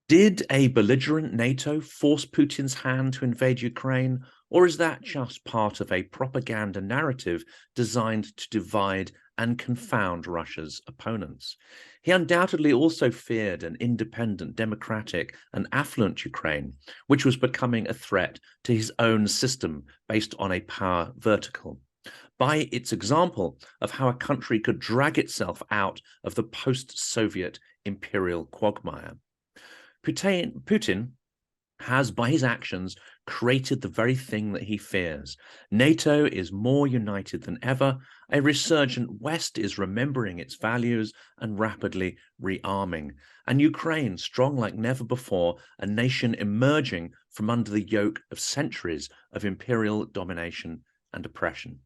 Did a belligerent NATO force Putin's hand to invade Ukraine, or is that just part of a propaganda narrative designed to divide and confound Russia's opponents? He undoubtedly also feared an independent, democratic, and affluent Ukraine, which was becoming a threat to his own system based on a power vertical. By its example of how a country could drag itself out of the post-Soviet imperial quagmire. Putin has, by his actions, created the very thing that he fears. NATO is more united than ever. A resurgent West is remembering its values and rapidly rearming. And Ukraine, strong like never before, a nation emerging from under the yoke of centuries of imperial domination and oppression.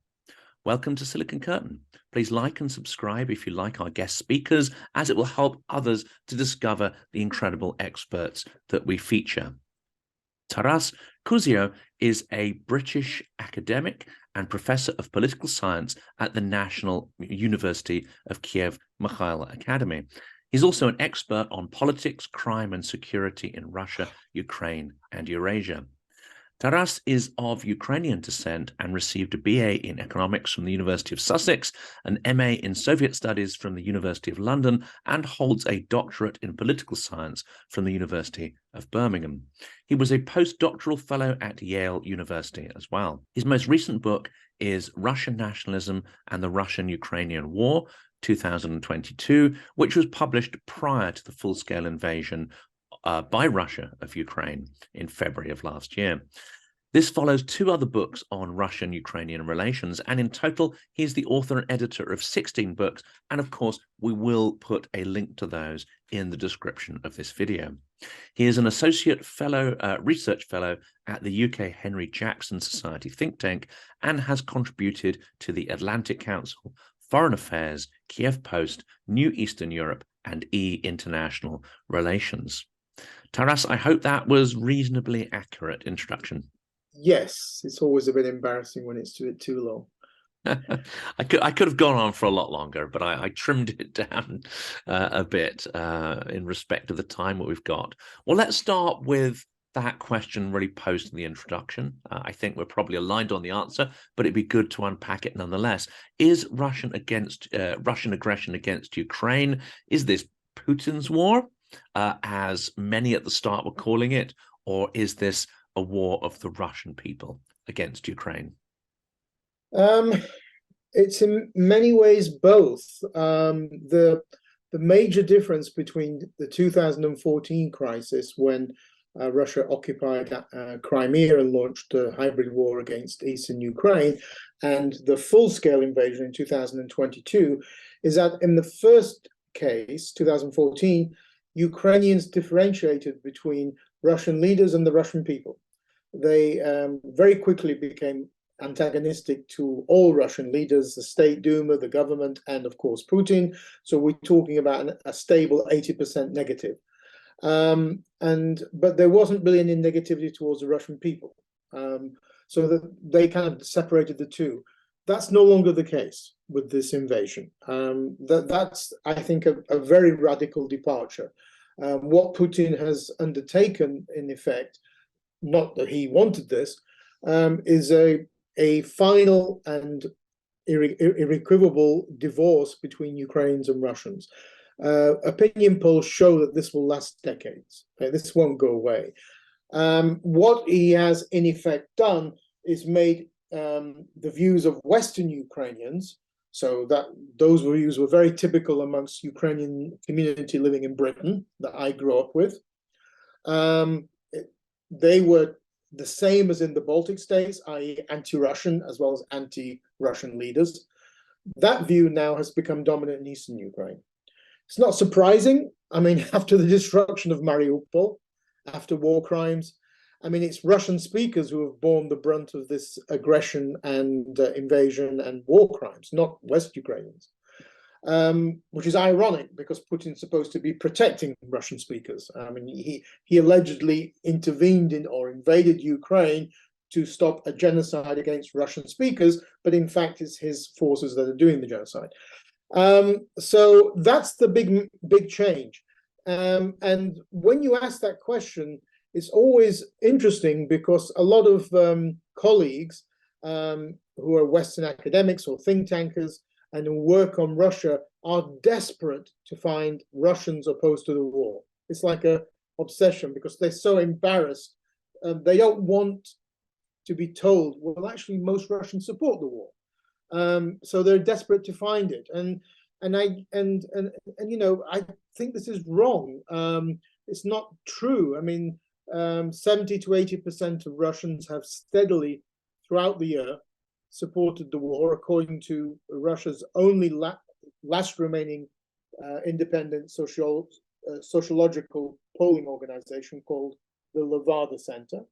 Welcome to Silicon Curtain. Please like and subscribe if you like our guest speakers, as it will help others to discover the incredible experts that we feature. Taras Kuzio is a British academic and professor of political science at the National University of Kiev Mikhail Academy. He's also an expert on politics, crime, and security in Russia, Ukraine, and Eurasia. Taras is of Ukrainian descent and received a BA in economics from the University of Sussex, an MA in Soviet studies from the University of London, and holds a doctorate in political science from the University of Birmingham. He was a postdoctoral fellow at Yale University as well. His most recent book is Russian Nationalism and the Russian-Ukrainian War, 2022, which was published prior to the full-scale invasion by Russia of Ukraine in February of last year. This follows two other books on Russian-Ukrainian relations, and in total, he's the author and editor of 16 books, and of course, we will put a link to those in the description of this video. He is an associate fellow, research fellow at the UK Henry Jackson Society think tank, and has contributed to the Atlantic Council, Foreign Affairs, Kiev Post, New Eastern Europe, and International Relations. Taras, I hope that was reasonably accurate introduction. Yes, it's always a bit embarrassing when it's too long. I could have gone on for a lot longer, but I trimmed it down a bit in respect of the time that we've got. Well, let's start with that question really posed in the introduction. I think we're probably aligned on the answer, but it'd be good to unpack it nonetheless. Is Russian aggression against Ukraine, is this Putin's war, as many at the start were calling it, or is this a war of the Russian people against Ukraine? It's in many ways both. The major difference between the 2014 crisis, when Russia occupied Crimea and launched a hybrid war against eastern Ukraine, and the full-scale invasion in 2022, is that in the first case, 2014, Ukrainians differentiated between Russian leaders and the Russian people. They very quickly became antagonistic to all Russian leaders, the State Duma, the government, and of course Putin. So we're talking about a stable 80% negative. But there wasn't really any negativity towards the Russian people. So that they kind of separated the two. That's no longer the case with this invasion. That's, I think, a very radical departure. What Putin has undertaken, in effect, not that he wanted this, is a final and irrecoverable divorce between Ukrainians and Russians. Opinion polls show that this will last decades. This won't go away. What he has, in effect, done is made the views of Western Ukrainians, so that those views were very typical amongst Ukrainian community living in Britain that I grew up with. They were the same as in the Baltic states, i.e. anti-Russian as well as anti-Russian leaders. That view now has become dominant in eastern Ukraine. It's not surprising. I mean, after the destruction of Mariupol, after war crimes, I mean, it's Russian speakers who have borne the brunt of this aggression and invasion and war crimes, not West Ukrainians, which is ironic because Putin's supposed to be protecting Russian speakers. I mean, he allegedly intervened in or invaded Ukraine to stop a genocide against Russian speakers, but in fact, it's his forces that are doing the genocide. So that's the big change. And when you ask that question, it's always interesting because a lot of colleagues who are Western academics or think tankers and who work on Russia are desperate to find Russians opposed to the war. It's like a obsession because they're so embarrassed. They don't want to be told, well, actually, most Russians support the war. So they're desperate to find it. And you know, I think this is wrong. It's not true. I mean, 70 to 80% of Russians have steadily, throughout the year, supported the war, according to Russia's only last remaining independent sociological polling organization called the Levada Center.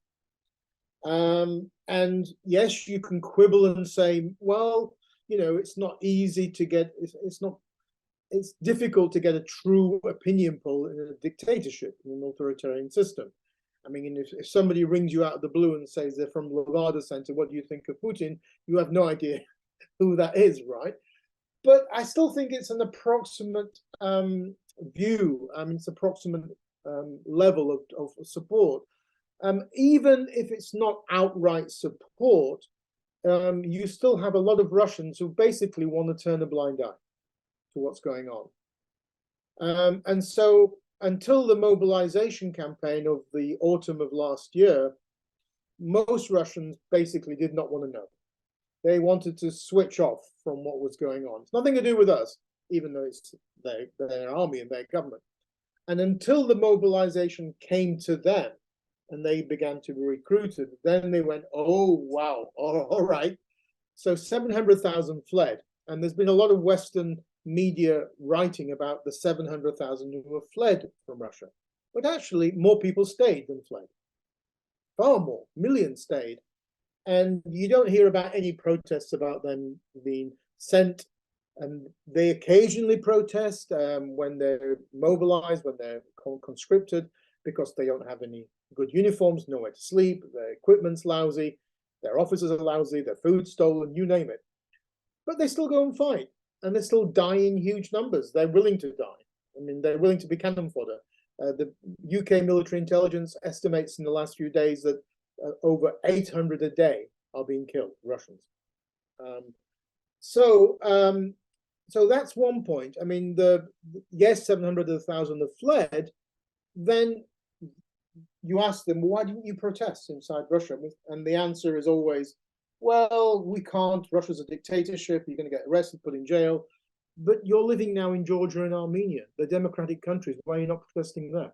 And yes, you can quibble and say, well, you know, it's not easy to get, it's difficult to get a true opinion poll in a dictatorship, in an authoritarian system. I mean, if somebody rings you out of the blue and says they're from Levada Center, what do you think of Putin? You have no idea who that is, right? But I still think it's an approximate view. I mean, it's approximate level of support. Even if it's not outright support, you still have a lot of Russians who basically want to turn a blind eye to what's going on. And so until the mobilization campaign of the autumn of last year, most Russians basically did not want to know. They wanted to switch off from what was going on. It's nothing to do with us, even though it's their army and their government. And until the mobilization came to them and they began to be recruited, then they went, oh, wow, all right. So 700,000 fled. And there's been a lot of Western media writing about the 700,000 who have fled from Russia. But actually, more people stayed than fled. Far more, millions stayed. And you don't hear about any protests about them being sent. And they occasionally protest when they're mobilized, when they're conscripted, because they don't have any good uniforms, nowhere to sleep, their equipment's lousy, their officers are lousy, their food's stolen, you name it. But they still go and fight, and they still die in huge numbers. They're willing to die. I mean, they're willing to be cannon fodder. The UK military intelligence estimates in the last few days that over 800 a day are being killed, Russians. So that's one point. I mean, yes, 700 of 1,000 have fled. Then you ask them, why didn't you protest inside Russia? And the answer is always, well, we can't. Russia's a dictatorship. You're going to get arrested, put in jail. But you're living now in Georgia and Armenia, the democratic countries. Why are you not protesting there?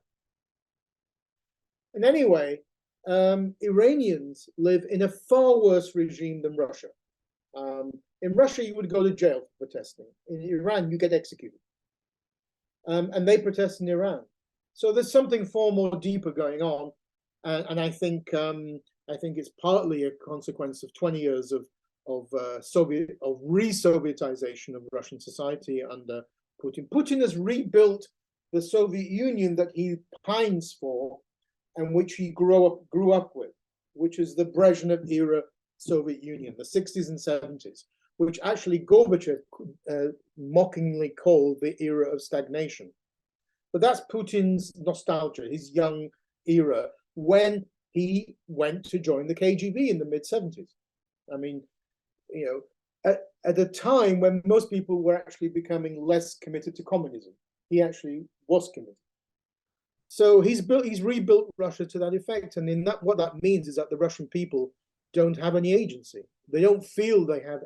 And anyway, Iranians live in a far worse regime than Russia. In Russia, you would go to jail for protesting. In Iran, you get executed. And they protest in Iran. So there's something far more deeper going on. And I think it's partly a consequence of 20 years of re-Sovietization of Russian society under Putin. Putin has rebuilt the Soviet Union that he pines for and which he grew up with, which is the Brezhnev era Soviet Union, the 60s and 70s, which actually Gorbachev mockingly called the era of stagnation. But that's Putin's nostalgia, his young era, when he went to join the KGB in the mid-70s. I mean, you know, at a time when most people were actually becoming less committed to communism, he actually was committed. So he's rebuilt Russia to that effect, and in that, what that means is that the Russian people don't have any agency. They don't feel they have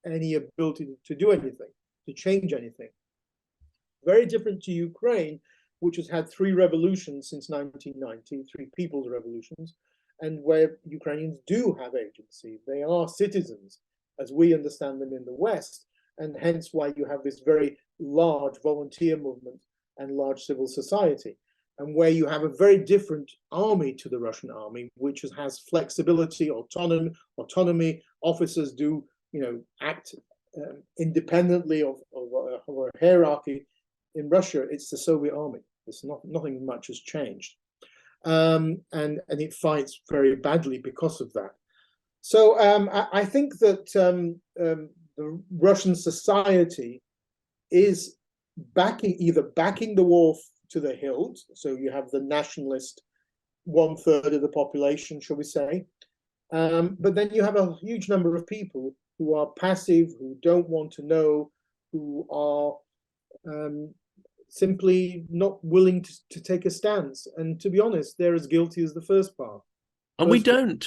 any ability to do anything, to change anything. Very different to Ukraine, which has had 3 revolutions since 1990, 3 people's revolutions, and where Ukrainians do have agency. They are citizens, as we understand them in the West, and hence why you have this very large volunteer movement and large civil society, and where you have a very different army to the Russian army, which has flexibility, autonomy. Officers do, you know, act independently of a hierarchy. In Russia, it's the Soviet army. It's nothing much has changed, and it fights very badly because of that. So I think that the Russian society is either backing the war to the hilt. So you have the nationalist 1/3 of the population, shall we say. But then you have a huge number of people who are passive, who don't want to know, who are simply not willing to take a stance. And to be honest, they're as guilty as the first part. And we don't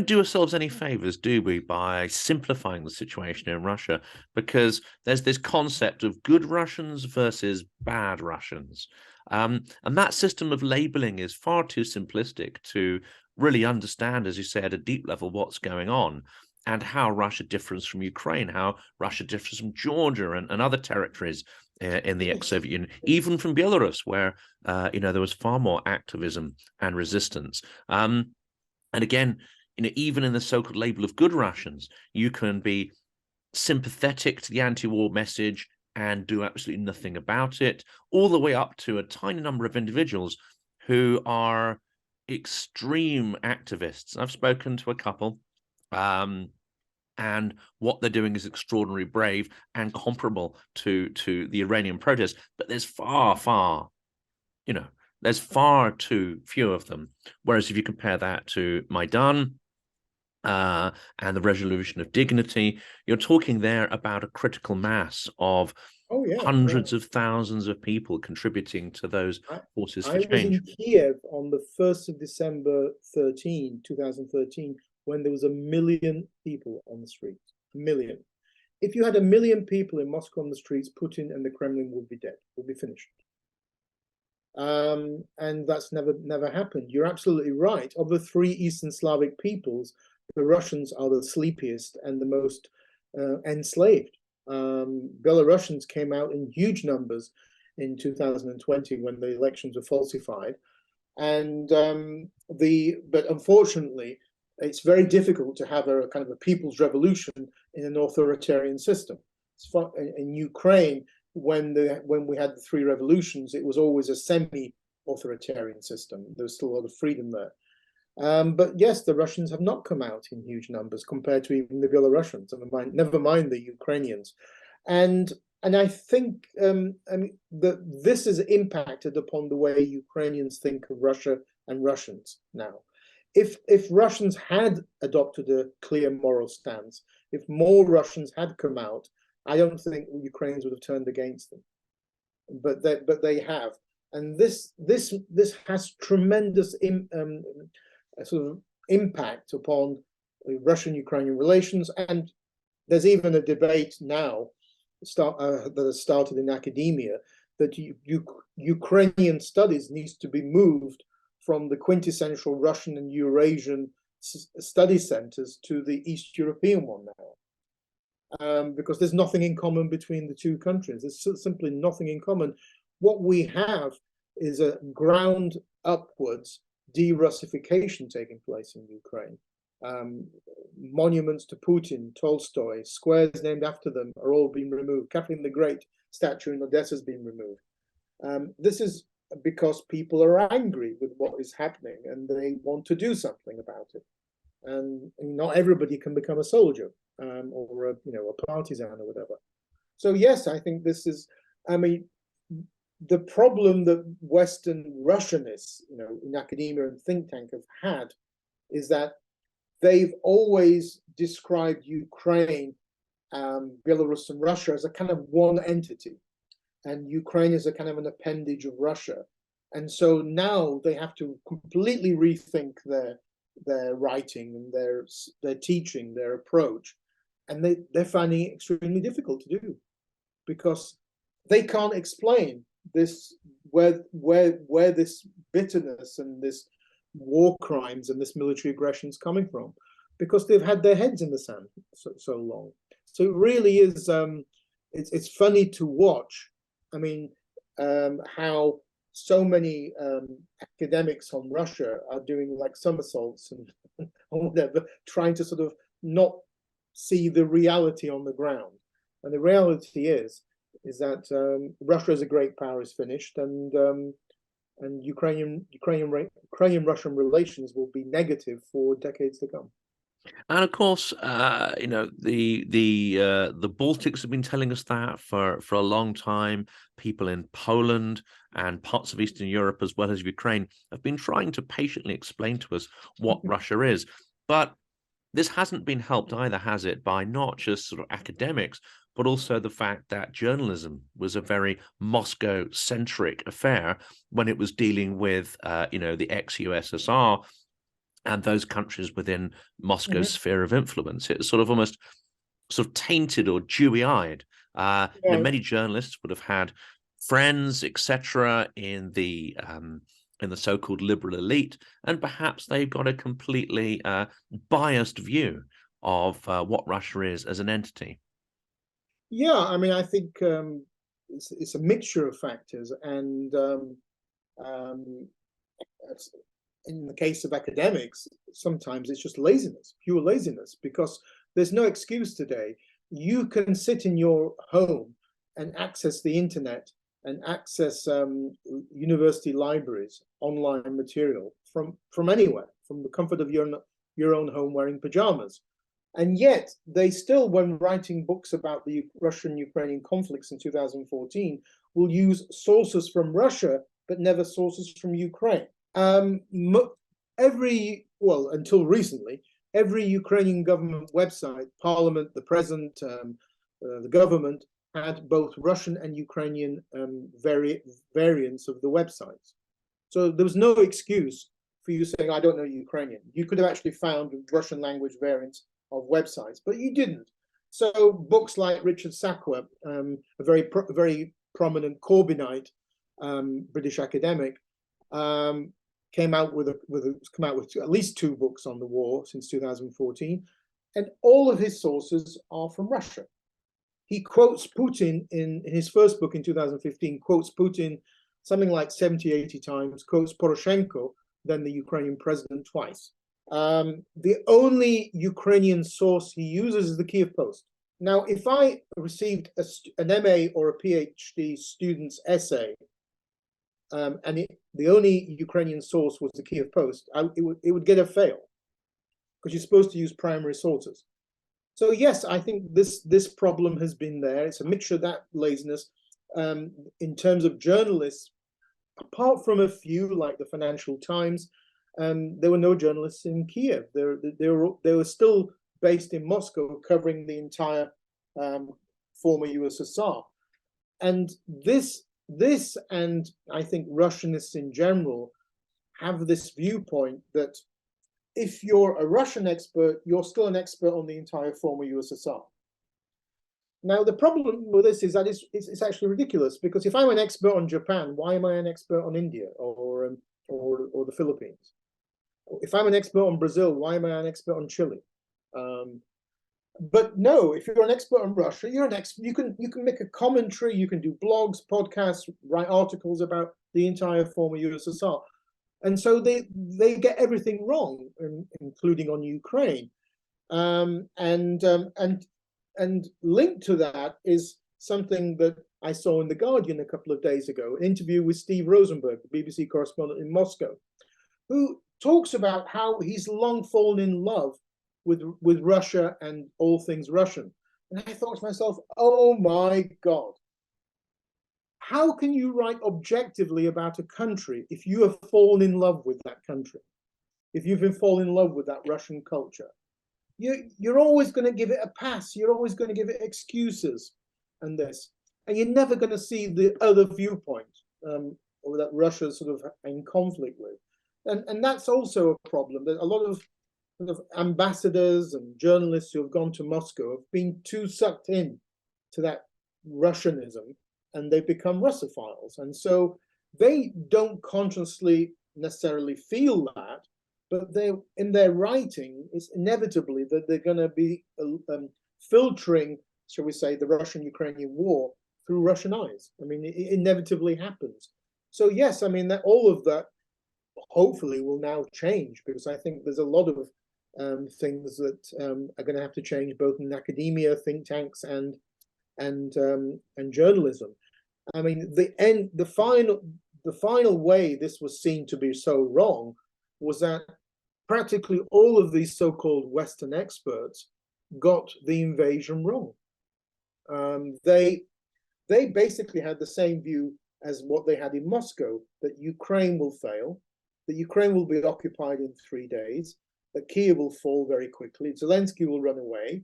do ourselves any favors, do we, by simplifying the situation in Russia? Because there's this concept of good Russians versus bad Russians. And that system of labeling is far too simplistic to really understand, as you say, at a deep level, what's going on and how Russia differs from Ukraine, how Russia differs from Georgia and other territories in the ex-Soviet Union, even from Belarus, where there was far more activism and resistance. And again, even in the so-called label of good Russians, you can be sympathetic to the anti-war message and do absolutely nothing about it, all the way up to a tiny number of individuals who are extreme activists. I've spoken to a couple, and what they're doing is extraordinarily brave and comparable to the Iranian protests. But there's there's far too few of them. Whereas if you compare that to Maidan and the Resolution of Dignity, you're talking there about a critical mass of hundreds of thousands of people contributing to those forces for change. I was in Kiev on the 1st of December 2013, when there was 1 million people on the streets. 1 million. If you had 1 million people in Moscow on the streets, Putin and the Kremlin would be dead, would be finished. And that's never happened. You're absolutely right. Of the 3 Eastern Slavic peoples, the Russians are the sleepiest and the most enslaved. Belarusians came out in huge numbers in 2020 when the elections were falsified, and but unfortunately, it's very difficult to have a kind of a people's revolution in an authoritarian system. In Ukraine, when we had the 3 revolutions, it was always a semi-authoritarian system. There was still a lot of freedom there. But yes, the Russians have not come out in huge numbers compared to even the Belarusians, never mind the Ukrainians. And I think that this has impacted upon the way Ukrainians think of Russia and Russians now. If Russians had adopted a clear moral stance, if more Russians had come out, I don't think Ukrainians would have turned against them. But they have, and this has tremendous sort of impact upon Russian-Ukrainian relations. And there's even a debate now that has started in academia that Ukrainian studies needs to be moved from the quintessential Russian and Eurasian study centers to the East European one now, because there's nothing in common between the 2 countries. There's simply nothing in common. What we have is a ground upwards de-Russification taking place in Ukraine. Monuments to Putin, Tolstoy, squares named after them are all being removed. Catherine the Great statue in Odessa has been removed. This is because people are angry with what is happening and they want to do something about it. And not everybody can become a soldier or a partisan or whatever. So yes, I think this is, the problem that Western Russianists, in academia and think tank have had is that they've always described Ukraine, Belarus and Russia as a kind of one entity, and Ukraine is a kind of an appendage of Russia. And so now they have to completely rethink their writing and their teaching, their approach. And they're finding it extremely difficult to do because they can't explain this, where this bitterness and this war crimes and this military aggression is coming from, because they've had their heads in the sand so long. So it really is, it's funny to watch. How so many academics on Russia are doing like somersaults and whatever, trying to sort of not see the reality on the ground. And the reality is that Russia as a great power is finished, and Ukrainian-Russian relations will be negative for decades to come. And of course, the Baltics have been telling us that for a long time. People in Poland and parts of Eastern Europe, as well as Ukraine, have been trying to patiently explain to us what Russia is. But this hasn't been helped either, has it, by not just sort of academics, but also the fact that journalism was a very Moscow-centric affair when it was dealing with, the ex-USSR and those countries within Moscow's Mhm. sphere of influence. It's sort of almost sort of tainted or dewy-eyed. Yeah. Many journalists would have had friends, etc., in the so-called liberal elite, and perhaps they've got a completely biased view of what Russia is as an entity. Yeah, I mean, I think it's a mixture of factors, and um, in the case of academics, sometimes it's just laziness, pure laziness, because there's no excuse today. You can sit in your home and access the internet and access university libraries, online material from anywhere, from the comfort of your own home wearing pajamas. And yet, they still, when writing books about the Russian-Ukrainian conflicts in 2014, will use sources from Russia, but never sources from Ukraine. Um, until recently, every Ukrainian government website, parliament, the president, the government, had both Russian and Ukrainian variants of the websites. So there was no excuse for you saying, I don't know Ukrainian. You could have actually found Russian language variants of websites, but you didn't. So books like Richard Sakwa, a very prominent Corbynite British academic, came out with at least 2 books on the war since 2014, and all of his sources are from Russia. He quotes Putin in his first book in 2015, quotes Putin something like 70, 80 times, quotes Poroshenko, then the Ukrainian president, twice. The only Ukrainian source he uses is the Kiev Post. Now, if I received an MA or a PhD student's essay, and the only Ukrainian source was the Kiev Post, it would get a fail, because you're supposed to use primary sources. So yes, I think this problem has been there. It's a mixture of that laziness. In terms of journalists, apart from a few like the Financial Times, there were no journalists in Kiev. They were still based in Moscow, covering the entire former USSR. And this and I think Russianists in general have this viewpoint that if you're a Russian expert, you're still an expert on the entire former USSR. Now, the problem with this is that it's actually ridiculous, because if I'm an expert on Japan, why am I an expert on India or the Philippines? If I'm an expert on Brazil, why am I an expert on Chile? But no, if you're an expert on Russia, you're an expert. You can make a commentary, you can do blogs, podcasts, write articles about the entire former USSR. And so they get everything wrong, including on Ukraine. And linked to that is something that I saw in The Guardian a couple of days ago, an interview with Steve Rosenberg, the BBC correspondent in Moscow, who talks about how he's long fallen in love with Russia and all things Russian. And I thought to myself, oh my God, how can you write objectively about a country if you have fallen in love with that country? If you've been fallen in love with that Russian culture? You're always going to give it a pass. You're always going to give it excuses and this. And you're never going to see the other viewpoint, or that Russia's sort of in conflict with. And that's also a problem. That a lot of ambassadors and journalists who have gone to Moscow have been too sucked in to that Russianism, and they've become Russophiles. And so they don't consciously necessarily feel that, but they, in their writing, it's inevitably that they're going to be filtering, shall we say, the Russian-Ukrainian war through Russian eyes. I mean, it inevitably happens. So yes, I mean, that all of that hopefully will now change, because I think there's a lot of things that are going to have to change, both in academia, think tanks, and journalism. I mean, the final way this was seen to be so wrong was that practically all of these so-called Western experts got the invasion wrong. They basically had the same view as what they had in Moscow, that Ukraine will fail, that Ukraine will be occupied in 3 days, that Kiev will fall very quickly, Zelensky will run away,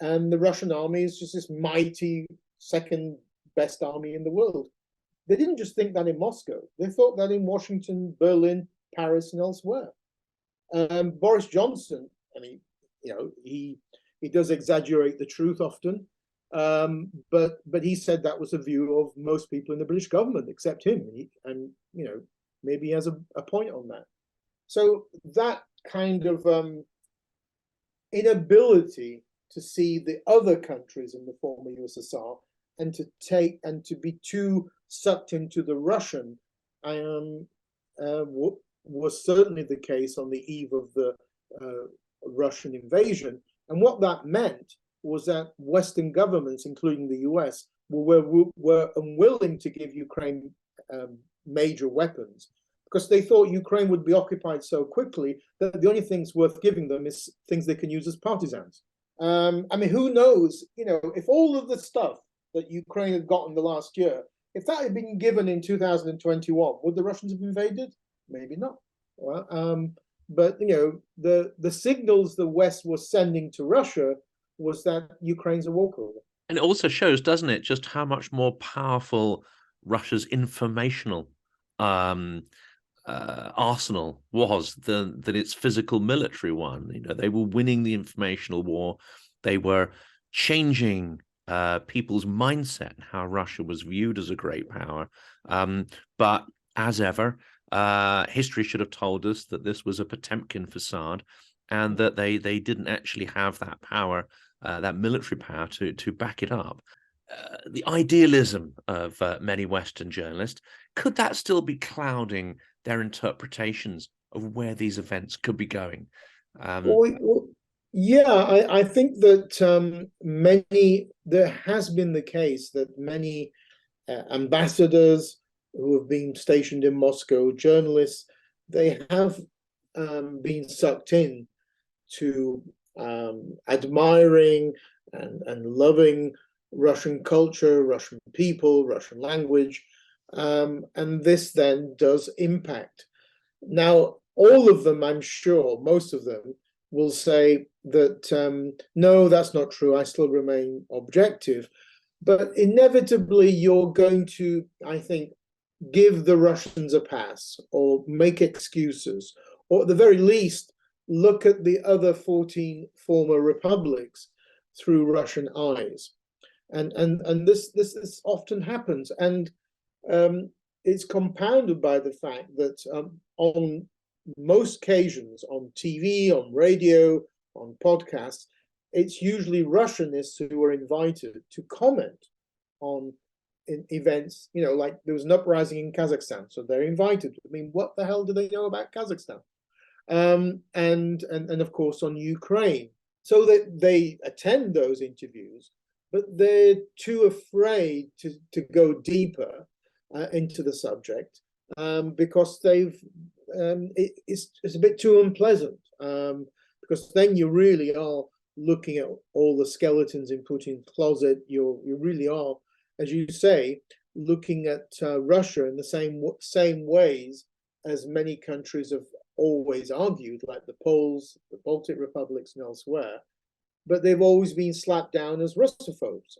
and the Russian army is just this mighty second best army in the world. They didn't just think that in Moscow. They thought that in Washington, Berlin, Paris, and elsewhere. Boris Johnson, I mean, he does exaggerate the truth often, but he said that was the view of most people in the British government, except him. And maybe he has a point on that. So that kind of inability to see the other countries in the former USSR and to be too sucked into the Russian was certainly the case on the eve of the Russian invasion. And what that meant was that Western governments, including the US, were unwilling to give Ukraine major weapons, because they thought Ukraine would be occupied so quickly that the only things worth giving them is things they can use as partisans. I mean, who knows, if all of the stuff that Ukraine had gotten the last year, if that had been given in 2021, would the Russians have invaded? Maybe not. Well, but the signals the West was sending to Russia was that Ukraine's a walkover. And it also shows, doesn't it, just how much more powerful Russia's informational arsenal was than its physical military one. They were winning the informational war. They were changing people's mindset, how Russia was viewed as a great power. But as ever, history should have told us that this was a Potemkin facade, and that they didn't actually have that power, that military power to back it up. The idealism of many Western journalists, could that still be clouding their interpretations of where these events could be going? Yeah, I think that there has been the case that many ambassadors who have been stationed in Moscow, journalists, they have been sucked in to admiring and loving Russian culture, Russian people, Russian language, and this then does impact. Now, all of them, I'm sure, most of them will say that, no, that's not true, I still remain objective. But inevitably, you're going to, I think, give the Russians a pass or make excuses, or at the very least, look at the other 14 former republics through Russian eyes. And this often happens. And it's compounded by the fact that on most occasions, on TV, on radio, on podcasts, it's usually Russianists who are invited to comment on events, like there was an uprising in Kazakhstan, so they're invited. I mean, what the hell do they know about Kazakhstan? And of course on Ukraine. So that they attend those interviews, but they're too afraid to go deeper into the subject because it's a bit too unpleasant, because then you really are looking at all the skeletons in Putin's closet. You really are, as you say, looking at Russia in the same ways as many countries have always argued, like the Poles, the Baltic republics, and elsewhere. But they've always been slapped down as Russophobes.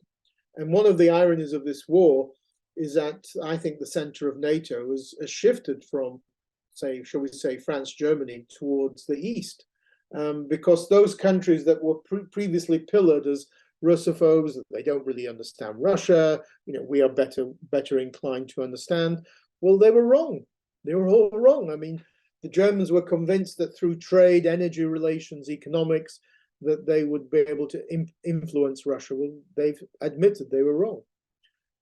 And one of the ironies of this war is that I think the center of NATO has shifted from, shall we say, France, Germany towards the east, because those countries that were previously pillared as Russophobes, they don't really understand Russia, we are better inclined to understand. Well, they were wrong. They were all wrong. I mean, the Germans were convinced that through trade, energy relations, economics, that they would be able to influence Russia. Well, they've admitted they were wrong.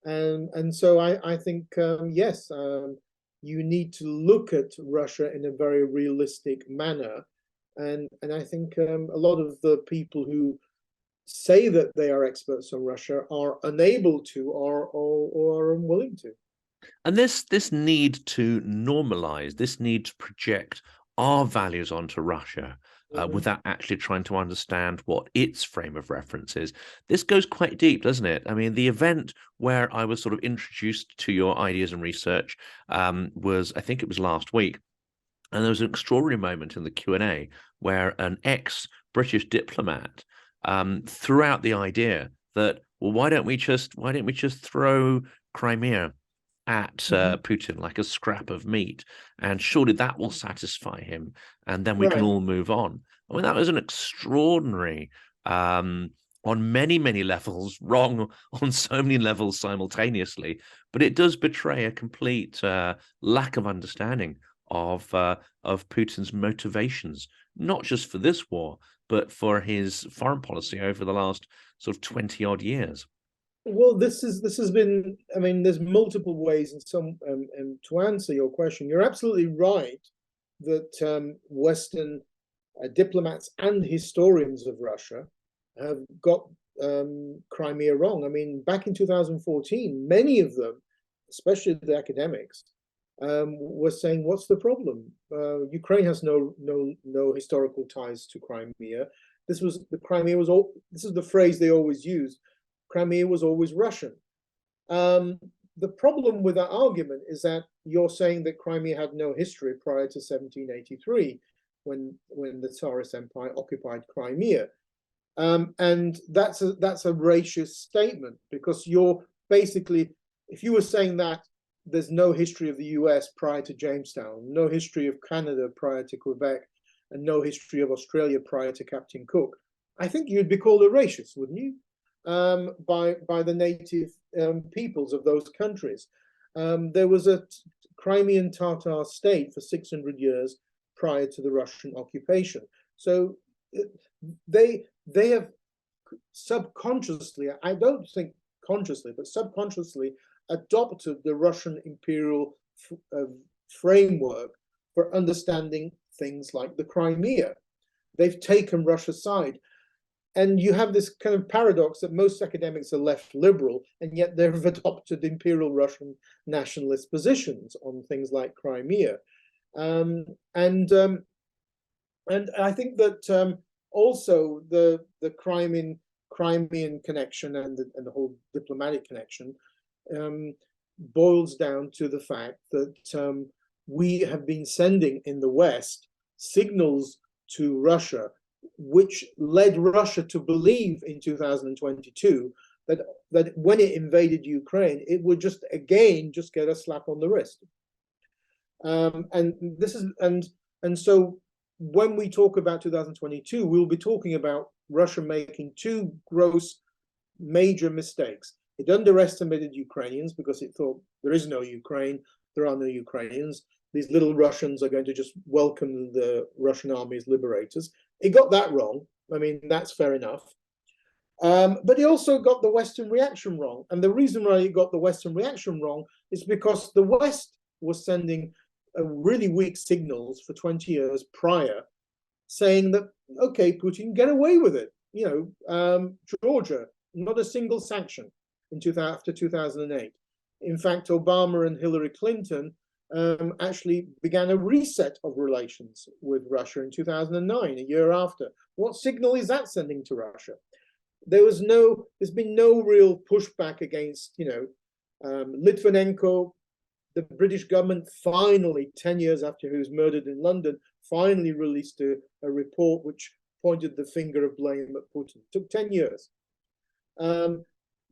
And so I think, yes, you need to look at Russia in a very realistic manner. And I think a lot of the people who say that they are experts on Russia are unable to or are unwilling to. And this need to normalize, this need to project our values onto Russia without actually trying to understand what its frame of reference is. This goes quite deep, doesn't it? I mean, the event where I was sort of introduced to your ideas and research was, I think it was last week. And there was an extraordinary moment in the Q&A where an ex-British diplomat threw out the idea that, well, why don't we just throw Crimea at Putin like a scrap of meat, and surely that will satisfy him, and then we can all move on. I mean, that was an extraordinary, on many levels, wrong on so many levels simultaneously, but it does betray a complete lack of understanding of Putin's motivations, not just for this war, but for his foreign policy over the last sort of 20 odd years. Well, this has been. I mean, there's multiple ways, and to answer your question, you're absolutely right that Western diplomats and historians of Russia have got Crimea wrong. I mean, back in 2014, many of them, especially the academics, were saying, "What's the problem? Ukraine has no historical ties to Crimea. This is the phrase they always used. Crimea was always Russian." The problem with that argument is that you're saying that Crimea had no history prior to 1783, when the Tsarist Empire occupied Crimea, and that's a racist statement, because you're basically, if you were saying that there's no history of the US prior to Jamestown, no history of Canada prior to Quebec, and no history of Australia prior to Captain Cook, I think you'd be called a racist, wouldn't you? By the native peoples of those countries. There was a Crimean Tatar state for 600 years prior to the Russian occupation. So they have subconsciously, I don't think consciously, but subconsciously adopted the Russian imperial framework for understanding things like the Crimea. They've taken Russia's side. And you have this kind of paradox that most academics are left liberal, and yet they've adopted imperial Russian nationalist positions on things like Crimea. And I think that also the Crimean connection and the whole diplomatic connection boils down to the fact that we have been sending in the West signals to Russia, which led Russia to believe in 2022 that when it invaded Ukraine, it would just get a slap on the wrist. And so when we talk about 2022, we'll be talking about Russia making two gross major mistakes. It underestimated Ukrainians because it thought there is no Ukraine, there are no Ukrainians. These little Russians are going to just welcome the Russian army as liberators. It got that wrong. I mean, that's fair enough. But he also got the Western reaction wrong. And the reason why he got the Western reaction wrong is because the West was sending really weak signals for 20 years prior, saying that, okay, Putin, get away with it. You know, Georgia, not a single sanction after 2008. In fact, Obama and Hillary Clinton actually began a reset of relations with Russia in 2009, a year after. What signal is that sending to Russia? There's been no real pushback against, Litvinenko. The British government finally, 10 years after he was murdered in London, finally released a report which pointed the finger of blame at Putin. It took 10 years.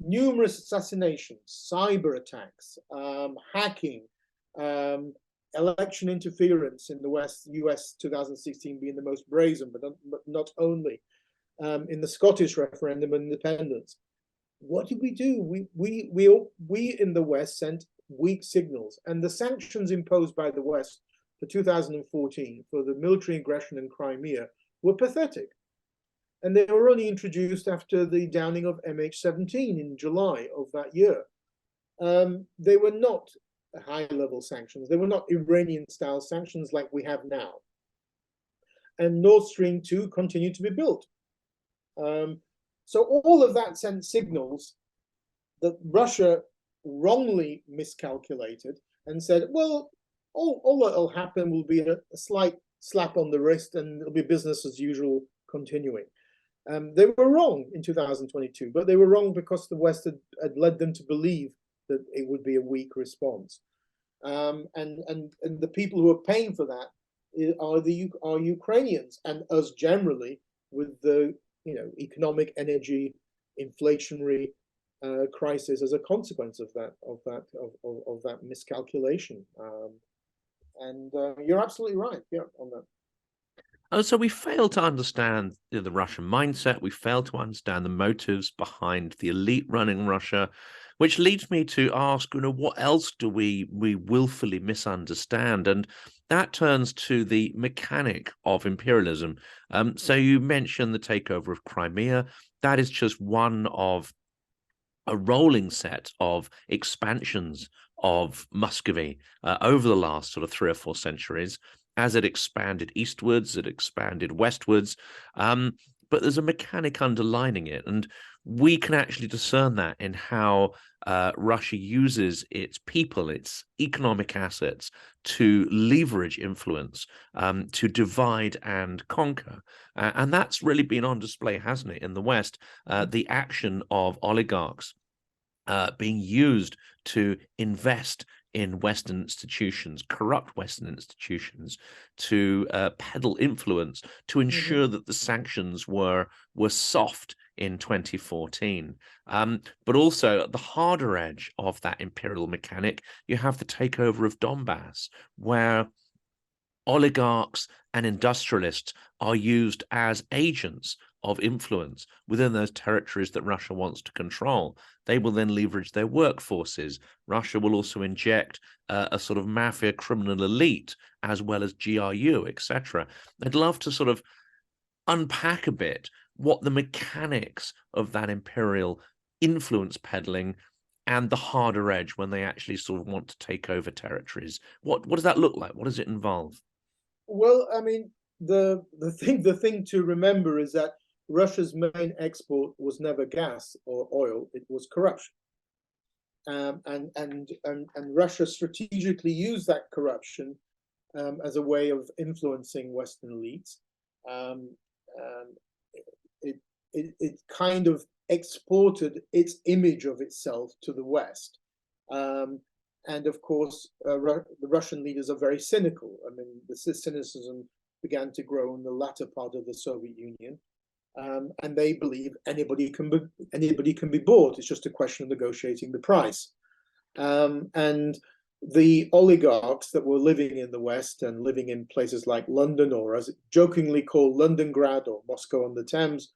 Numerous assassinations, cyber attacks, hacking, election interference in the US 2016 being the most brazen, but not only, in the Scottish referendum on independence. What did we do? We in the West sent weak signals, and the sanctions imposed by the West for 2014 for the military aggression in Crimea were pathetic. And they were only introduced after the downing of MH17 in July of that year. They were not high-level sanctions. They were not Iranian-style sanctions like we have now. And Nord Stream 2 continued to be built. So all of that sent signals that Russia wrongly miscalculated and said, well, all that will happen will be a slight slap on the wrist and it'll be business as usual continuing. They were wrong in 2022, but they were wrong because the West had led them to believe that it would be a weak response. And the people who are paying for that are Ukrainians and us generally, with the economic, energy, inflationary crisis as a consequence of that miscalculation. And you're absolutely right, yeah, on that. So we fail to understand the Russian mindset. We fail to understand the motives behind the elite running Russia, which leads me to ask, what else do we willfully misunderstand? And that turns to the mechanic of imperialism. So you mentioned the takeover of Crimea. That is just one of a rolling set of expansions of Muscovy over the last sort of 3 or 4 centuries. As it expanded eastwards, it expanded westwards, but there's a mechanic underlining it, and we can actually discern that in how Russia uses its people, its economic assets, to leverage influence, to divide and conquer. And that's really been on display, hasn't it, in the West? The action of oligarchs being used to invest in Western institutions, corrupt Western institutions, to peddle influence, to ensure that the sanctions were soft in 2014. But also at the harder edge of that imperial mechanic, you have the takeover of Donbass, where oligarchs and industrialists are used as agents of influence within those territories that Russia wants to control. They will then leverage their workforces. Russia will also inject a sort of mafia criminal elite, as well as GRU, etc. I'd love to sort of unpack a bit what the mechanics of that imperial influence peddling and the harder edge when they actually sort of want to take over territories. What does that look like? What does it involve? Well, I mean, the thing to remember is that Russia's main export was never gas or oil; it was corruption. And Russia strategically used that corruption as a way of influencing Western elites. It kind of exported its image of itself to the West. And of course, the Russian leaders are very cynical. I mean, the cynicism began to grow in the latter part of the Soviet Union. And they believe anybody can be bought. It's just a question of negotiating the price. And the oligarchs that were living in the West and living in places like London, or as it jokingly called Londongrad or Moscow on the Thames,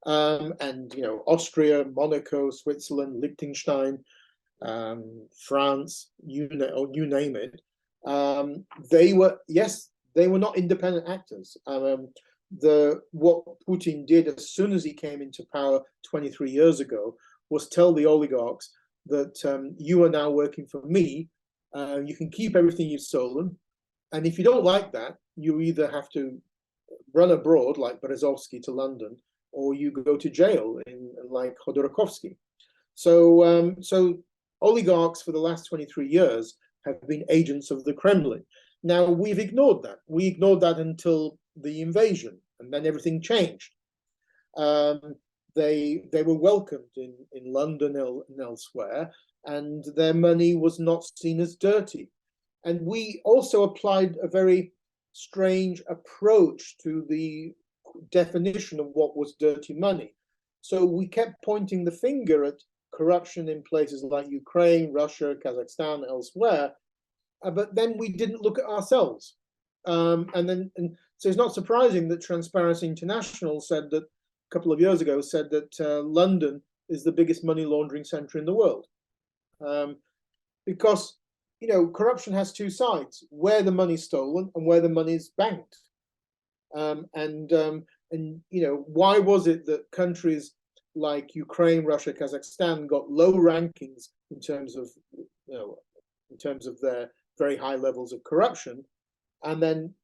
and Austria, Monaco, Switzerland, Liechtenstein, France, you name it, they were not independent actors. What Putin did as soon as he came into power 23 years ago was tell the oligarchs that you are now working for me. You can keep everything you've stolen, and if you don't like that, you either have to run abroad like Berezovsky to London, or you go to jail in like Khodorkovsky. So oligarchs for the last 23 years have been agents of the Kremlin. Now we've ignored that. We ignored that until the invasion, and then everything changed. They were welcomed in London and elsewhere, and their money was not seen as dirty. And we also applied a very strange approach to the definition of what was dirty money. So we kept pointing the finger at corruption in places like Ukraine, Russia, Kazakhstan, elsewhere, but then we didn't look at ourselves. So it's not surprising that Transparency International said that a couple of years ago London is the biggest money laundering center in the world, because corruption has two sides: where the money's stolen and where the money's banked. Why was it that countries like Ukraine, Russia, Kazakhstan got low rankings in terms of their very high levels of corruption, and then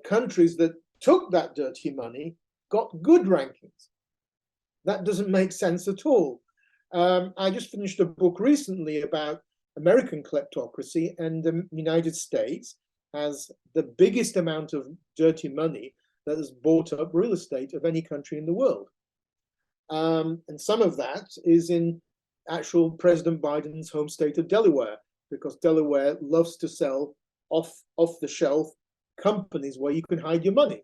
countries that took that dirty money got good rankings? That doesn't make sense at all. I just finished a book recently about American kleptocracy and the United States, has the biggest amount of dirty money that has bought up real estate of any country in the world. And some of that is in actual President Biden's home state of Delaware, because Delaware loves to sell off the shelf companies where you can hide your money.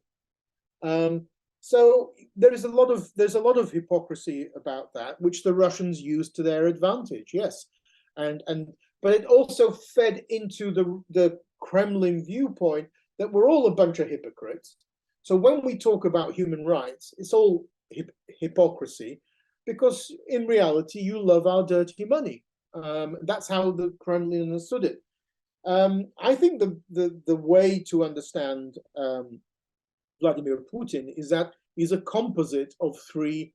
So there's a lot of hypocrisy about that, which the Russians use to their advantage. Yes, but it also fed into the Kremlin viewpoint that we're all a bunch of hypocrites. So when we talk about human rights, it's all hypocrisy, because in reality you love our dirty money. That's how the Kremlin understood it. I think the way to understand Vladimir Putin is that he's a composite of three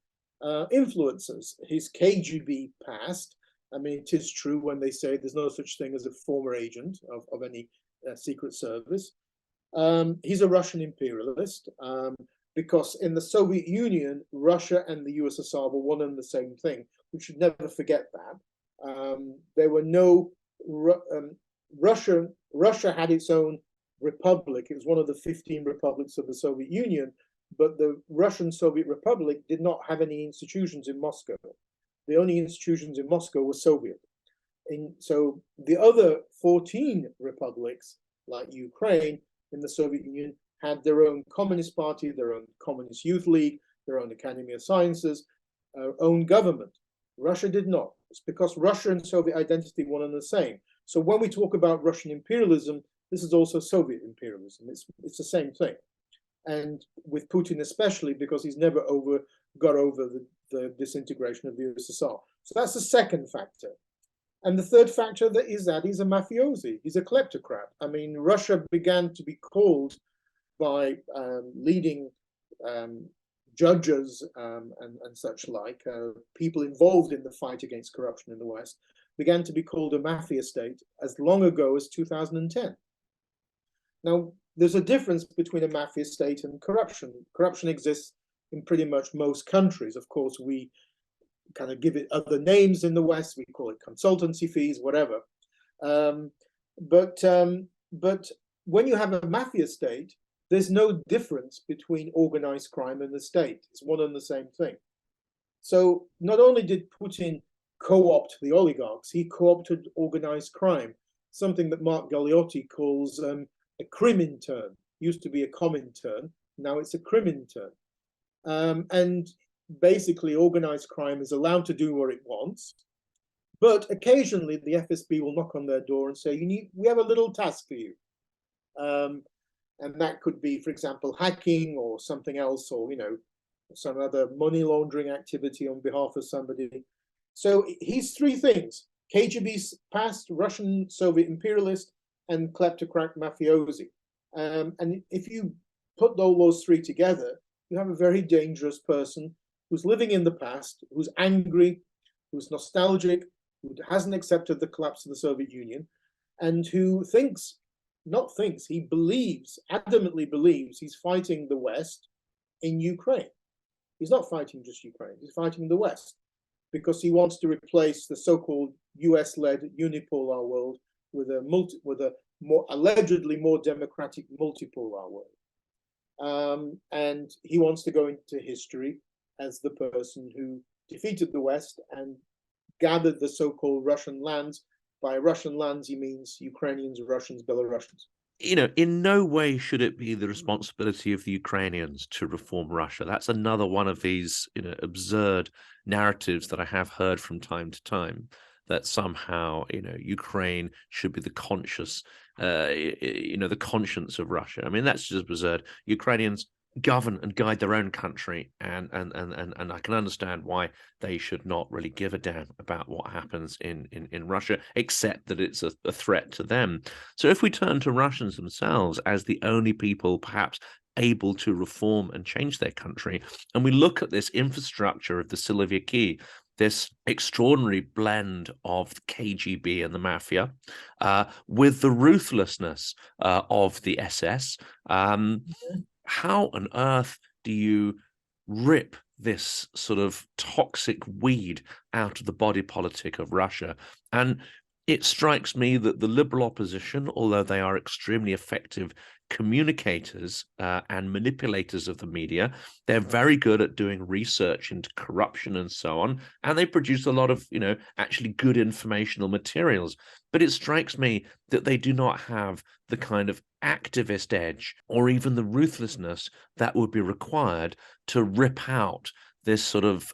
influences. His KGB past. I mean, it is true when they say there's no such thing as a former agent of any secret service. He's a Russian imperialist, because in the Soviet Union, Russia and the USSR were one and the same thing. We should never forget that. There were no Russia had its own republic. It was one of the 15 republics of the Soviet Union, but the Russian Soviet Republic did not have any institutions in Moscow. The only institutions in Moscow were Soviet. So the other 14 republics, like Ukraine in the Soviet Union, had their own Communist Party, their own Communist Youth League, their own Academy of Sciences, own government. Russia did not. It's because Russia and Soviet identity were one and the same. So when we talk about Russian imperialism, this is also Soviet imperialism. It's the same thing. And with Putin especially, because he's never got over the disintegration of the USSR. So that's the second factor. And the third factor is that he's a mafiosi. He's a kleptocrat. I mean, Russia began to be called by leading judges and such like, people involved in the fight against corruption in the West, began to be called a mafia state as long ago as 2010. Now, there's a difference between a mafia state and corruption. Corruption exists in pretty much most countries. Of course, we kind of give it other names in the West. We call it consultancy fees, whatever. But when you have a mafia state, there's no difference between organized crime and the state. It's one and the same thing. So not only did Putin co-opt the oligarchs, he co-opted organized crime, something that Mark Galeotti calls a Krimintern. Used to be a Comintern, now it's a Krimintern. And basically organized crime is allowed to do what it wants, but occasionally the FSB will knock on their door and say, we have a little task for you. And that could be, for example, hacking or something else, or some other money laundering activity on behalf of somebody. So he's three things: KGB's past, Russian Soviet imperialist, and kleptocrat mafiosi. And if you put all those three together, you have a very dangerous person who's living in the past, who's angry, who's nostalgic, who hasn't accepted the collapse of the Soviet Union, and who he believes, adamantly believes, he's fighting the West in Ukraine. He's not fighting just Ukraine, he's fighting the West, because he wants to replace the so-called US-led unipolar world with a more allegedly more democratic multipolar world. And he wants to go into history as the person who defeated the West and gathered the so-called Russian lands. By Russian lands, he means Ukrainians, Russians, Belarusians. In no way should it be the responsibility of the Ukrainians to reform Russia. That's another one of these, absurd narratives that I have heard from time to time, that somehow, Ukraine should be the conscience of Russia. I mean, that's just absurd. Ukrainians govern and guide their own country, and I can understand why they should not really give a damn about what happens in Russia, except that it's a threat to them. So if we turn to Russians themselves as the only people perhaps able to reform and change their country, and we look at this infrastructure of the Siloviki, this extraordinary blend of the KGB and the mafia, with the ruthlessness of the SS, how on earth do you rip this sort of toxic weed out of the body politic of Russia? And It strikes me that the liberal opposition, although they are extremely effective communicators and manipulators of the media, they're very good at doing research into corruption and so on, and they produce a lot of, actually good informational materials. But it strikes me that they do not have the kind of activist edge or even the ruthlessness that would be required to rip out this sort of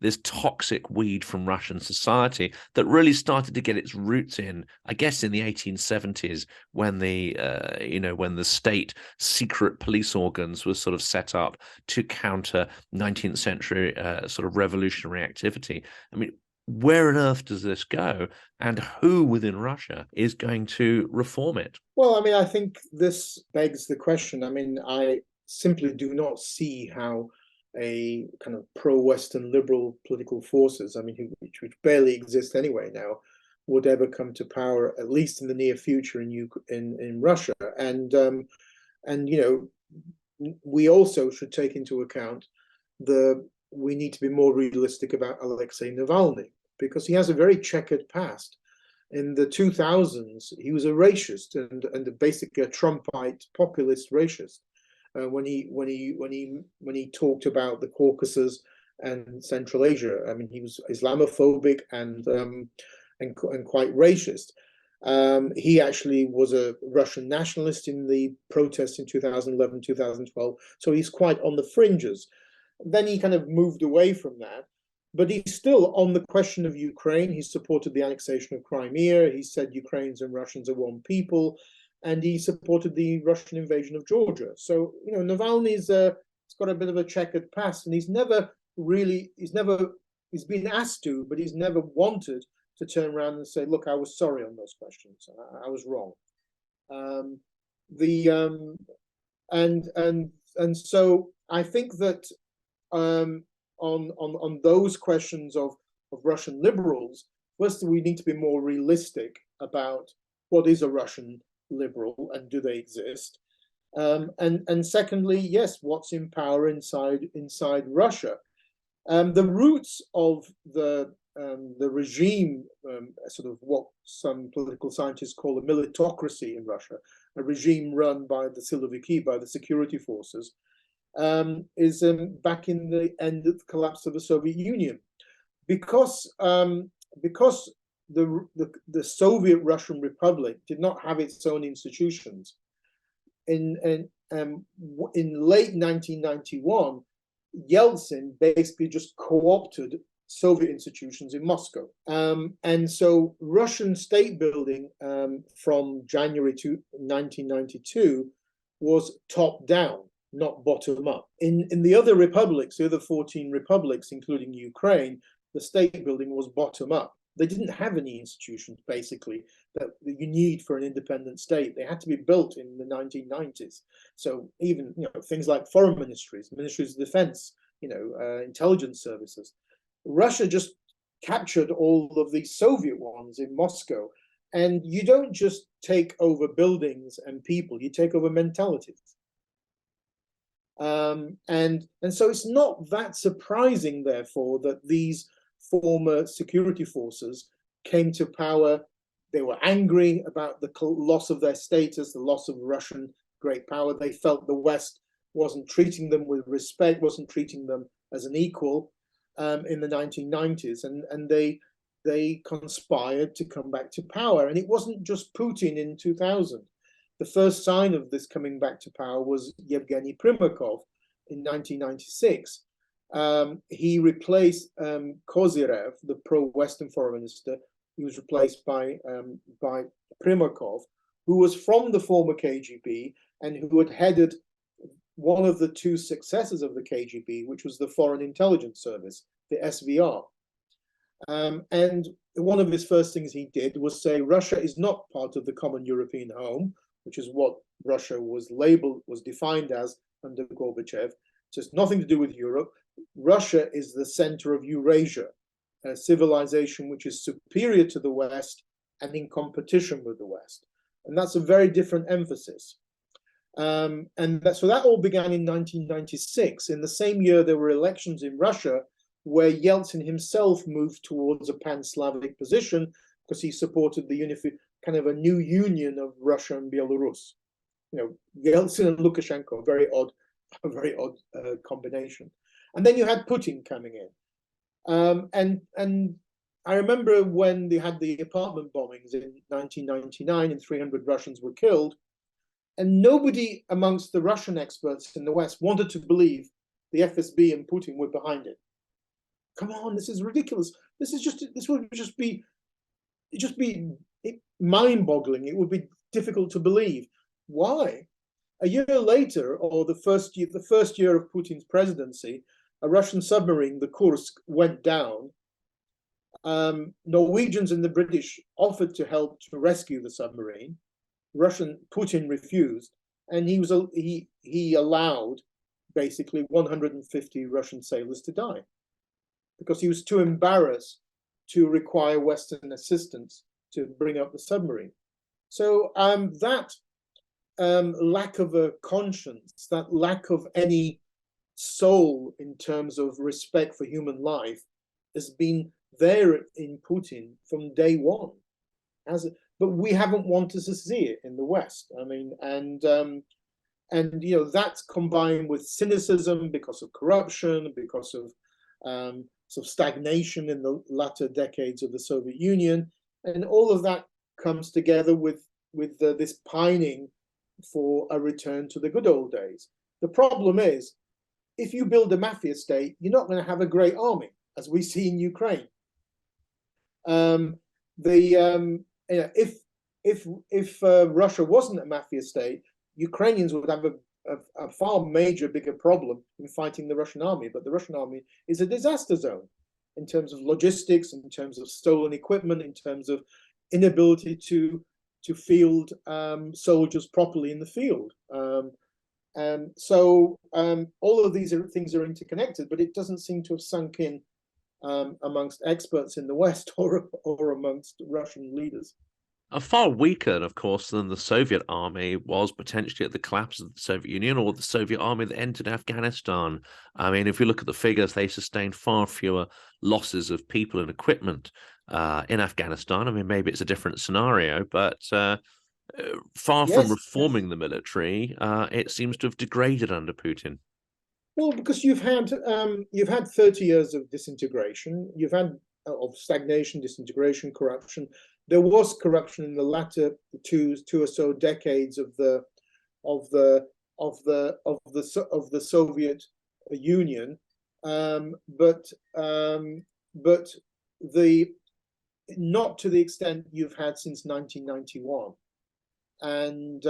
this toxic weed from Russian society that really started to get its roots in, I guess, in the 1870s, when when the state secret police organs were sort of set up to counter 19th century sort of revolutionary activity. I mean, where on earth does this go, and who within Russia is going to reform it? Well, I mean, I think this begs the question. I mean, I simply do not see how a kind of pro-Western liberal political forces, I mean, which barely exist anyway now, would ever come to power, at least in the near future in Russia. And we also should take into account we need to be more realistic about Alexei Navalny, because he has a very checkered past. In the 2000s, he was a racist and basically a Trumpite populist racist. When he talked about the Caucasus and Central Asia, I mean, he was Islamophobic and quite racist. He actually was a Russian nationalist in the protests in 2011, 2012. So he's quite on the fringes. Then he kind of moved away from that. But he's still on the question of Ukraine. He supported the annexation of Crimea. He said Ukrainians and Russians are one people. And he supported the Russian invasion of Georgia. So, Navalny's got a bit of a checkered past, and he's been asked to, but he's never wanted to turn around and say, look, I was sorry on those questions. I was wrong. And so I think that on those questions of Russian liberals, first we need to be more realistic about what is a Russian liberal and do they exist, and secondly, yes, what's in power inside Russia. The roots of the regime, sort of what some political scientists call a militocracy in Russia, a regime run by the Siloviki, by the security forces, is back in the end of the collapse of the Soviet Union, because the Soviet Russian Republic did not have its own institutions. In late 1991, Yeltsin basically just co-opted Soviet institutions in Moscow, and so Russian state building from January to 1992 was top down, not bottom up. In the other republics, the other 14 republics, including Ukraine, the state building was bottom up. They didn't have any institutions, basically, that you need for an independent state. They had to be built in the 1990s. So even things like foreign ministries, ministries of defense, intelligence services. Russia just captured all of these Soviet ones in Moscow. And you don't just take over buildings and people, you take over mentalities. And so it's not that surprising, therefore, that these former security forces came to power. They were angry about the loss of their status, the loss of Russian great power. They felt the West wasn't treating them with respect, wasn't treating them as an equal in the 1990s, and they conspired to come back to power. And it wasn't just Putin in 2000. The first sign of this coming back to power was Yevgeny Primakov in 1996. He replaced Kozyrev, the pro-Western foreign minister. He was replaced by Primakov, who was from the former KGB and who had headed one of the two successors of the KGB, which was the Foreign Intelligence Service, the SVR. And one of his first things he did was say Russia is not part of the common European home, which is what Russia was defined as under Gorbachev. So it's nothing to do with Europe. Russia is the center of Eurasia, a civilization which is superior to the West and in competition with the West. And that's a very different emphasis. So that all began in 1996. In the same year, there were elections in Russia where Yeltsin himself moved towards a pan-Slavic position because he supported the kind of a new union of Russia and Belarus. Yeltsin and Lukashenko, a very odd combination. And then you had Putin coming in. And I remember when they had the apartment bombings in 1999 and 300 Russians were killed, and nobody amongst the Russian experts in the West wanted to believe the FSB and Putin were behind it. Come on, this is ridiculous. This would just be mind-boggling. It would be difficult to believe. Why? A year later, or the first year of Putin's presidency, a Russian submarine, the Kursk, went down. Norwegians and the British offered to help to rescue the submarine. Putin refused, and he allowed basically 150 Russian sailors to die because he was too embarrassed to require Western assistance to bring up the submarine. So that lack of a conscience, that lack of any soul in terms of respect for human life, has been there in Putin from day one. But we haven't wanted to see it in the West. I mean, and that's combined with cynicism because of corruption, because of sort of stagnation in the latter decades of the Soviet Union, and all of that comes together with this pining for a return to the good old days. The problem is, if you build a mafia state, you're not going to have a great army, as we see in Ukraine. If Russia wasn't a mafia state, Ukrainians would have a far bigger problem in fighting the Russian army. But the Russian army is a disaster zone in terms of logistics, in terms of stolen equipment, in terms of inability to field soldiers properly in the field. So all of these things are interconnected, but it doesn't seem to have sunk in amongst experts in the West or amongst Russian leaders. Far weaker, of course, than the Soviet army was potentially at the collapse of the Soviet Union, or the Soviet army that entered Afghanistan. I mean, if you look at the figures, they sustained far fewer losses of people and equipment in Afghanistan. I mean, maybe it's a different scenario, but far from reforming the military, it seems to have degraded under Putin. Well, because you've had 30 years of disintegration, you've had of stagnation, disintegration, corruption. There was corruption in the latter two or so decades of the Soviet Union, but not to the extent you've had since 1991, and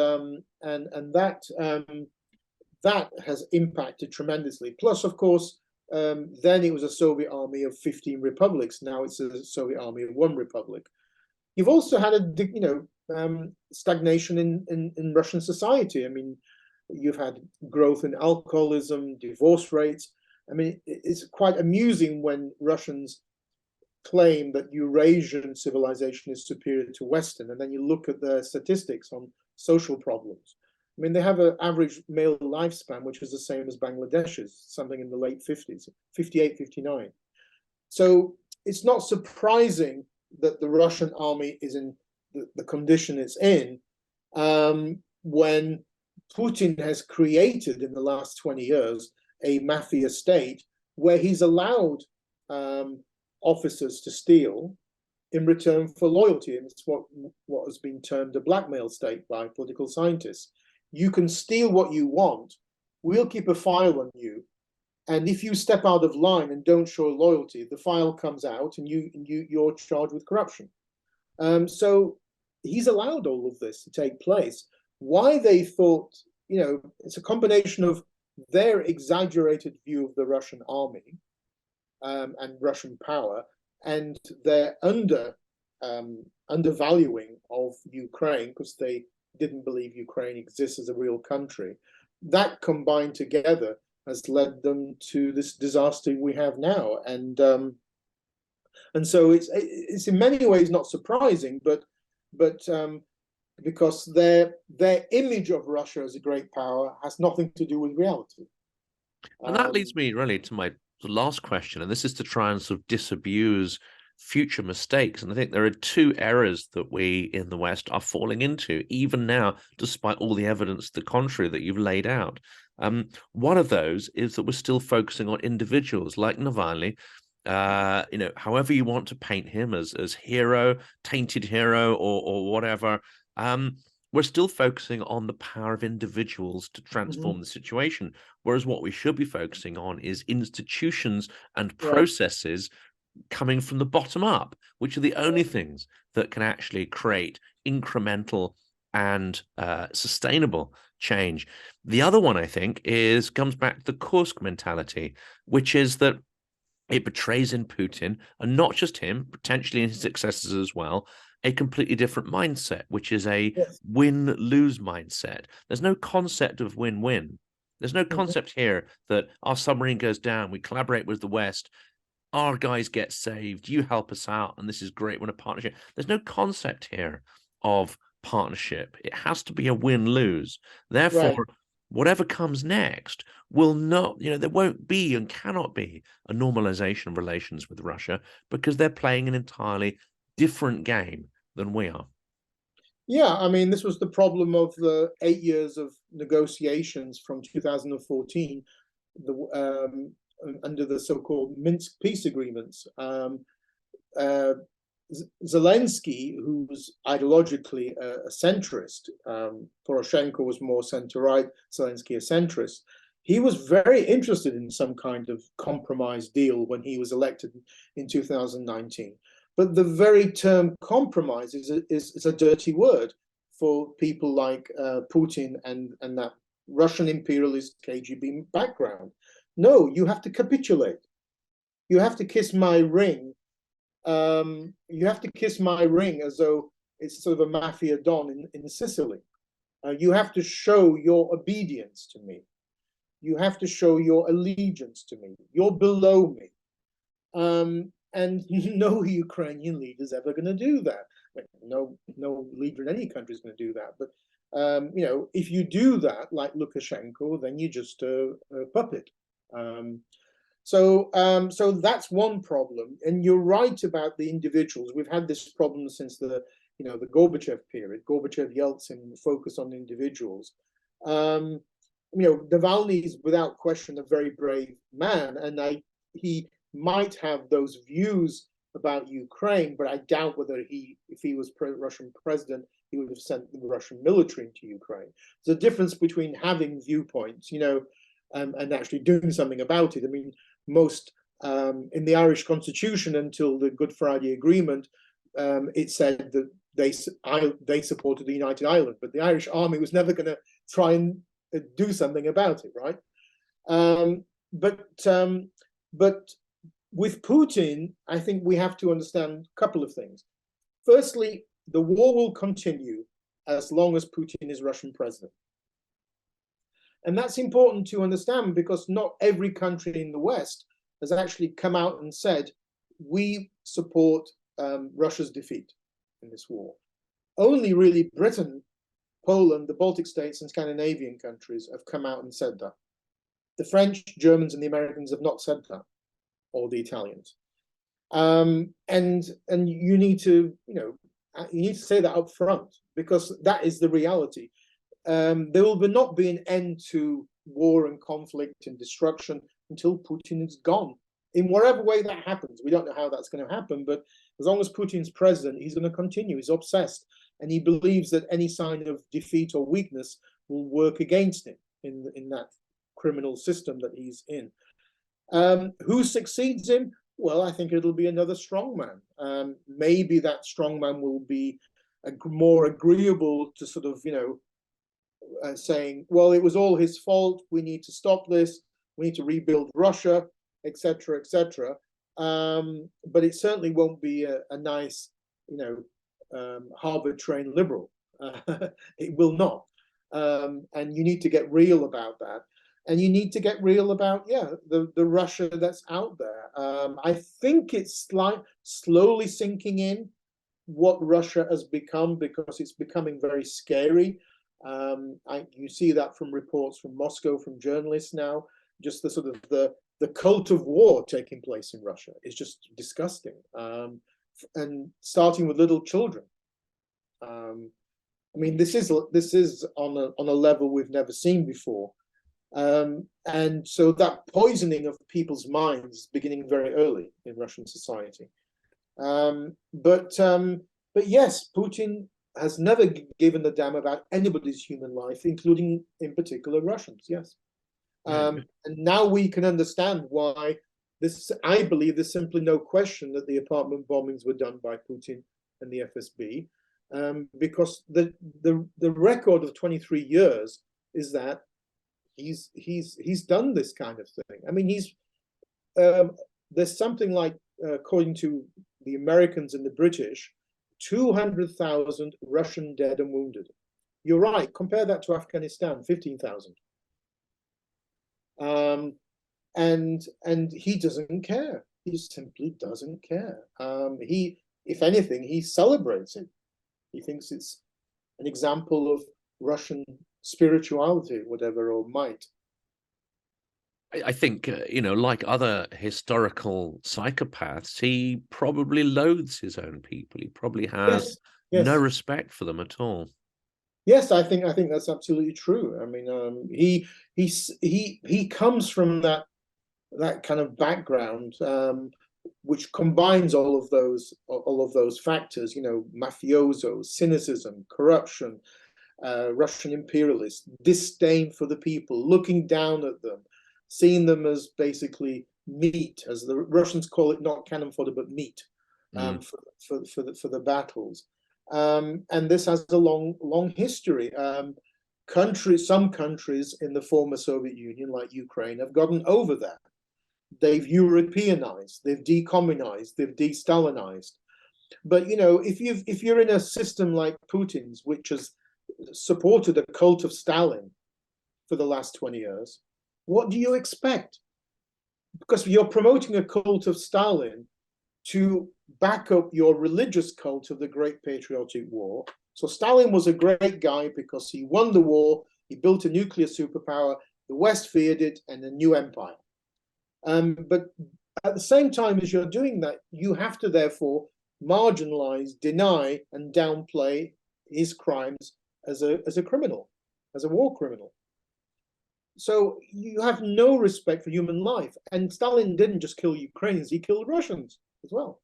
that has impacted tremendously. Plus, of course, then it was a Soviet army of 15 republics. Now it's a Soviet army of one republic. You've also had stagnation in Russian society. I mean, you've had growth in alcoholism, divorce rates. I mean, it's quite amusing when Russians claim that Eurasian civilization is superior to Western, and then you look at the statistics on social problems. I mean, they have an average male lifespan, which is the same as Bangladesh's, something in the late 50s, 58, 59. So it's not surprising that the Russian army is in the condition it's in when Putin has created in the last 20 years a mafia state where he's allowed officers to steal in return for loyalty. And it's what has been termed a blackmail state by political scientists. You can steal what you want. We'll keep a file on you. And if you step out of line and don't show loyalty, the file comes out and you're charged with corruption. So he's allowed all of this to take place. Why they thought, it's a combination of their exaggerated view of the Russian army and Russian power and their undervaluing of Ukraine because they didn't believe Ukraine exists as a real country. That combined together has led them to this disaster we have now, and so it's in many ways not surprising, but because their image of Russia as a great power has nothing to do with reality. And that leads me really to my last question, and this is to try and sort of disabuse future mistakes. And I think there are two errors that we in the West are falling into, even now, despite all the evidence to the contrary that you've laid out. One of those is that we're still focusing on individuals like Navalny. However you want to paint him as hero, tainted hero, or whatever. We're still focusing on the power of individuals to transform the situation, whereas what we should be focusing on is institutions and processes coming from the bottom up, which are the only things that can actually create incremental and sustainable change. The other one, I think, comes back to the Kursk mentality, which is that it betrays in Putin, and not just him, potentially in his successors as well, a completely different mindset, which is a win-lose mindset. There's no concept of win-win. There's no concept here that our submarine goes down, we collaborate with the West, our guys get saved, you help us out, and this is great, we're in a partnership. There's no concept here of partnership. It has to be a win-lose. Therefore, whatever comes next will not, there won't be and cannot be a normalization of relations with Russia, because they're playing an entirely different game than we are. Yeah, I mean, this was the problem of the 8 years of negotiations from 2014, under the so-called Minsk peace agreements. Zelensky, who's ideologically a centrist, Poroshenko was more center-right, Zelensky a centrist, he was very interested in some kind of compromise deal when he was elected in 2019. But the very term compromise is a dirty word for people like Putin and that Russian imperialist KGB background. No, you have to capitulate. You have to kiss my ring. You have to kiss my ring as though it's sort of a mafia don in Sicily. You have to show your obedience to me. You have to show your allegiance to me. You're below me. And no Ukrainian leader is ever going to do that. No leader in any country is going to do that. But if you do that, like Lukashenko, then you're just a puppet. So that's one problem. And you're right about the individuals. We've had this problem since the Gorbachev period. Gorbachev, Yeltsin focus on individuals. Navalny is without question a very brave man, and he might have those views about Ukraine, but I doubt whether if he was Russian president, he would have sent the Russian military into Ukraine. There's a difference between having viewpoints, and actually doing something about it. I mean, most in the Irish Constitution until the Good Friday Agreement, it said that they supported the United Ireland, but the Irish army was never going to try and do something about it, right? But with Putin, I think we have to understand a couple of things. Firstly, the war will continue as long as Putin is Russian president. And that's important to understand, because not every country in the West has actually come out and said, we support Russia's defeat in this war. Only really Britain, Poland, the Baltic states, and Scandinavian countries have come out and said that. The French, Germans, and the Americans have not said that, or the Italians. And you need to, say that up front, because that is the reality. There will not be an end to war and conflict and destruction until Putin is gone. In whatever way that happens, we don't know how that's going to happen, but as long as Putin's president, he's going to continue. He's obsessed, and he believes that any sign of defeat or weakness will work against him in that criminal system that he's in. Who succeeds him? Well, I think it'll be another strongman. Maybe that strongman will be more agreeable to sort of, saying, well, it was all his fault. We need to stop this. We need to rebuild Russia, etc., etc. But it certainly won't be a nice, Harvard-trained liberal. It will not. And you need to get real about that. And you need to get real about, the Russia that's out there. I think it's slowly sinking in what Russia has become, because it's becoming very scary. You see that from reports from Moscow, from journalists now. just the sort of the cult of war taking place in Russia is just disgusting. And starting with little children. I mean, this is on a level we've never seen before. And so that poisoning of people's minds is beginning very early in Russian society. But yes, Putin has never given a damn about anybody's human life, including in particular Russians. Yes. And now we can understand why this. I believe there's simply no question that the apartment bombings were done by Putin and the FSB, because the record of 23 years is that he's done this kind of thing. I mean, there's something like, according to the Americans and the British, 200,000 Russian dead and wounded. You're right. Compare that to Afghanistan, 15,000. And he doesn't care. He simply doesn't care. If anything, he celebrates it. He thinks it's an example of Russian spirituality, whatever, or might. I think, like other historical psychopaths, he probably loathes his own people. He probably has no respect for them at all. Yes, I think that's absolutely true. I mean, he comes from that kind of background, which combines all of those factors. Mafioso, cynicism, corruption, Russian imperialists, disdain for the people, looking down at them, seeing them as basically meat, as the Russians call it, not cannon fodder but meat, for the battles. And this has a long history. Some countries in the former Soviet Union, like Ukraine, have gotten over that. They've Europeanized, they've decommunized, they've de-Stalinized. But if you're in a system like Putin's, which has supported a cult of Stalin for the last 20 years, what do you expect? Because you're promoting a cult of Stalin to back up your religious cult of the Great Patriotic War. So Stalin was a great guy because he won the war, he built a nuclear superpower, the West feared it, and a new empire. But at the same time as you're doing that, you have to therefore marginalize, deny, and downplay his crimes as a criminal, as a war criminal. So you have no respect for human life. And Stalin didn't just kill Ukrainians, he killed Russians as well.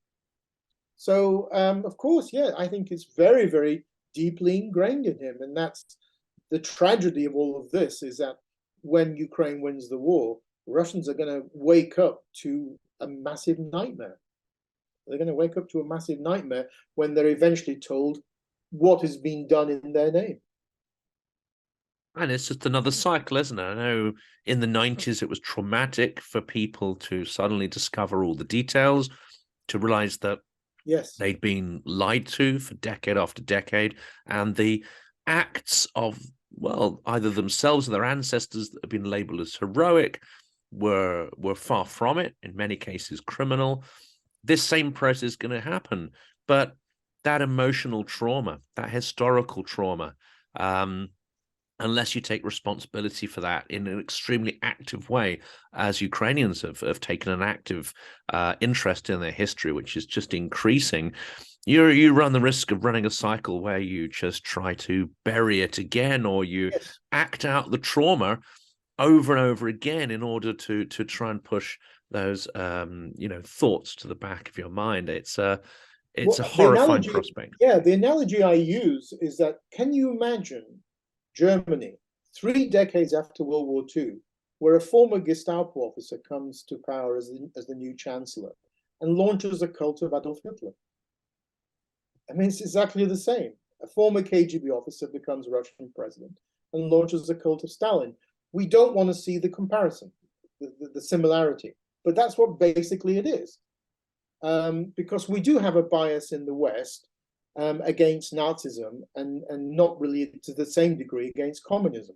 So, of course, yeah, I think it's very, very deeply ingrained in him. And that's the tragedy of all of this, is that when Ukraine wins the war, Russians are going to wake up to a massive nightmare. They're going to wake up to a massive nightmare when they're eventually told what has been done in their name. And it's just another cycle, isn't it? I know in the 90s it was traumatic for people to suddenly discover all the details, to realize that they'd been lied to for decade after decade, and the acts of, well, either themselves or their ancestors that have been labeled as heroic were far from it, in many cases criminal. This same process is going to happen, but that emotional trauma, that historical trauma, unless you take responsibility for that in an extremely active way, as Ukrainians have taken an active interest in their history, which is just increasing, you run the risk of running a cycle where you just try to bury it again, or you act out the trauma over and over again in order to try and push those thoughts to the back of your mind. It's a horrifying prospect. Yeah, the analogy I use is that, can you imagine Germany 3 decades after World War II, where a former Gestapo officer comes to power as the new chancellor and launches a cult of Adolf Hitler? I mean, it's exactly the same. A former KGB officer becomes Russian president and launches a cult of Stalin. We don't want to see the comparison, the similarity, but that's what basically it is. Because we do have a bias in the West against Nazism, and not really to the same degree against communism.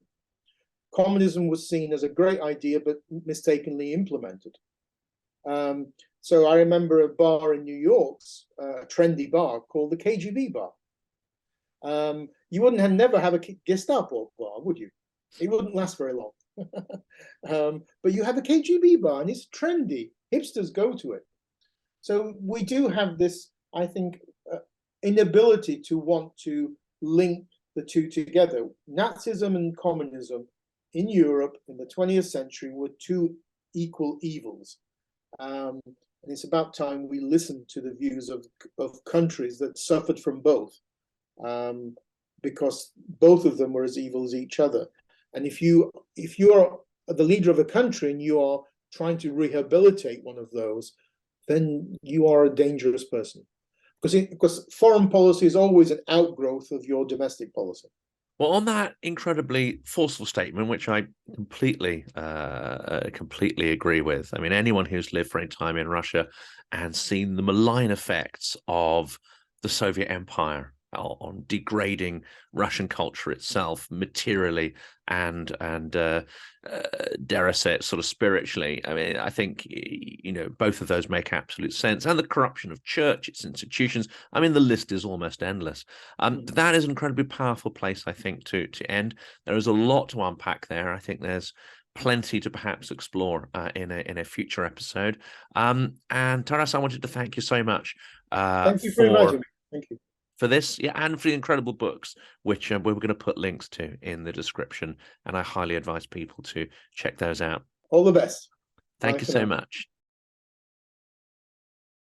Communism was seen as a great idea, but mistakenly implemented. So I remember a bar in New York, a trendy bar called the KGB bar. You wouldn't never have a Gestapo bar, would you? It wouldn't last very long. But you have a KGB bar, and it's trendy. Hipsters go to it. So we do have this, I think, inability to want to link the two together. Nazism and communism in Europe in the 20th century were two equal evils. And it's about time we listen to the views of countries that suffered from both, because both of them were as evil as each other. And if you are the leader of a country and you are trying to rehabilitate one of those, then you are a dangerous person, because foreign policy is always an outgrowth of your domestic policy. Well, on that incredibly forceful statement, which I completely agree with. I mean, anyone who's lived for any time in Russia and seen the malign effects of the Soviet Empire on degrading Russian culture itself materially and dare I say it, sort of spiritually. I mean, I think, you know, both of those make absolute sense. And the corruption of church, its institutions. I mean, the list is almost endless. That is an incredibly powerful place, I think, to end. There is a lot to unpack there. I think there's plenty to perhaps explore in a future episode. And Taras, I wanted to thank you so much Thank you for inviting me. Thank you. For this, yeah, and for the incredible books, which we're going to put links to in the description, and I highly advise people to check those out. All the best. Thank you so much.